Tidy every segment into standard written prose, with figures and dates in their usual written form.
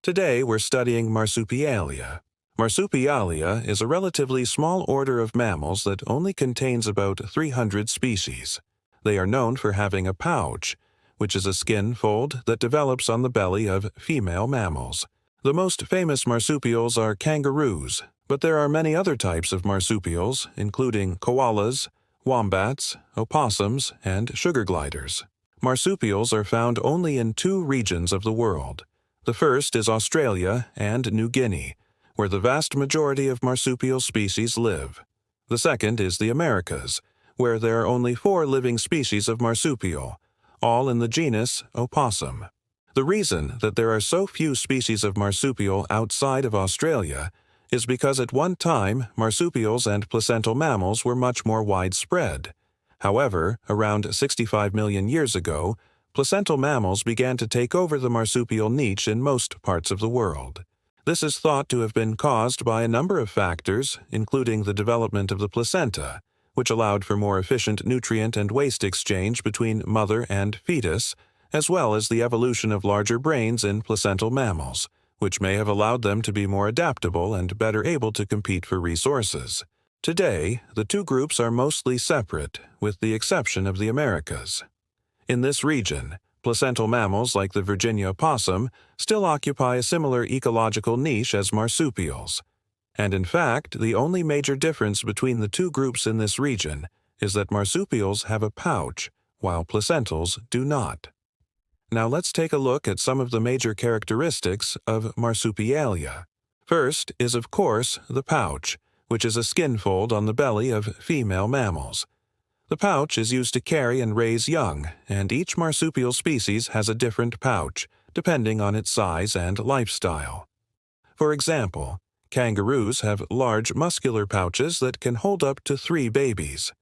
Today we're studying Marsupialia. Marsupialia is a relatively small order of mammals that only contains about 300 species. They are known for having a pouch, which is a skin fold that develops on the belly of female mammals. The most famous marsupials are kangaroos, but there are many other types of marsupials, including koalas, wombats, opossums, and sugar gliders. Marsupials are found only in two regions of the world. The first is Australia and New Guinea, where the vast majority of marsupial species live. The second is the Americas, where there are only 4 living species of marsupial, all in the genus Opossum. The reason that there are so few species of marsupial outside of Australia is because at one time marsupials and placental mammals were much more widespread. However, around 65 million years ago, placental mammals began to take over the marsupial niche in most parts of the world. This is thought to have been caused by a number of factors, including the development of the placenta, which allowed for more efficient nutrient and waste exchange between mother and fetus, as well as the evolution of larger brains in placental mammals, which may have allowed them to be more adaptable and better able to compete for resources. Today, the two groups are mostly separate, with the exception of the Americas. In this region, placental mammals like the Virginia opossum still occupy a similar ecological niche as marsupials. And in fact, the only major difference between the two groups in this region is that marsupials have a pouch, while placentals do not. Now let's take a look at some of the major characteristics of Marsupialia. First is, of course, the pouch, which is a skin fold on the belly of female mammals. The pouch is used to carry and raise young, and each marsupial species has a different pouch, depending on its size and lifestyle. For example, kangaroos have large muscular pouches that can hold up to 3 babies.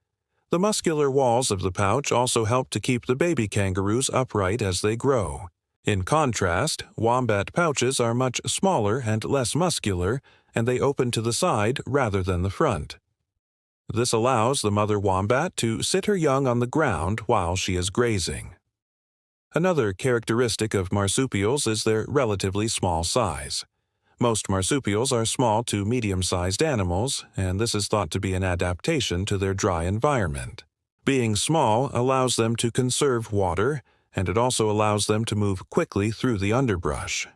The muscular walls of the pouch also help to keep the baby kangaroos upright as they grow. In contrast, wombat pouches are much smaller and less muscular, and they open to the side rather than the front. This allows the mother wombat to sit her young on the ground while she is grazing. Another characteristic of marsupials is their relatively small size. Most marsupials are small to medium-sized animals, and this is thought to be an adaptation to their dry environment. Being small allows them to conserve water, and it also allows them to move quickly through the underbrush.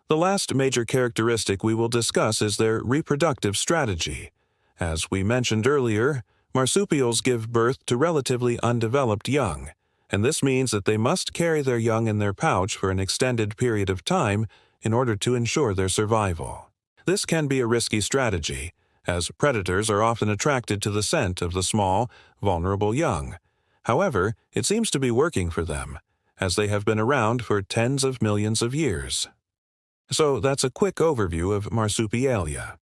The last major characteristic we will discuss is their reproductive strategy. As we mentioned earlier, marsupials give birth to relatively undeveloped young, and this means that they must carry their young in their pouch for an extended period of time in order to ensure their survival. This can be a risky strategy, as predators are often attracted to the scent of the small, vulnerable young. However, it seems to be working for them, as they have been around for tens of millions of years. So that's a quick overview of Marsupialia.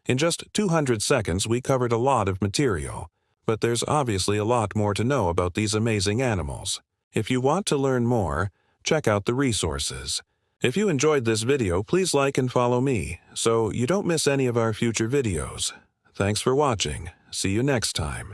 In just 200 seconds, we covered a lot of material, but there's obviously a lot more to know about these amazing animals. If you want to learn more, check out the resources. If you enjoyed this video, please like and follow me, so you don't miss any of our future videos. Thanks for watching. See you next time.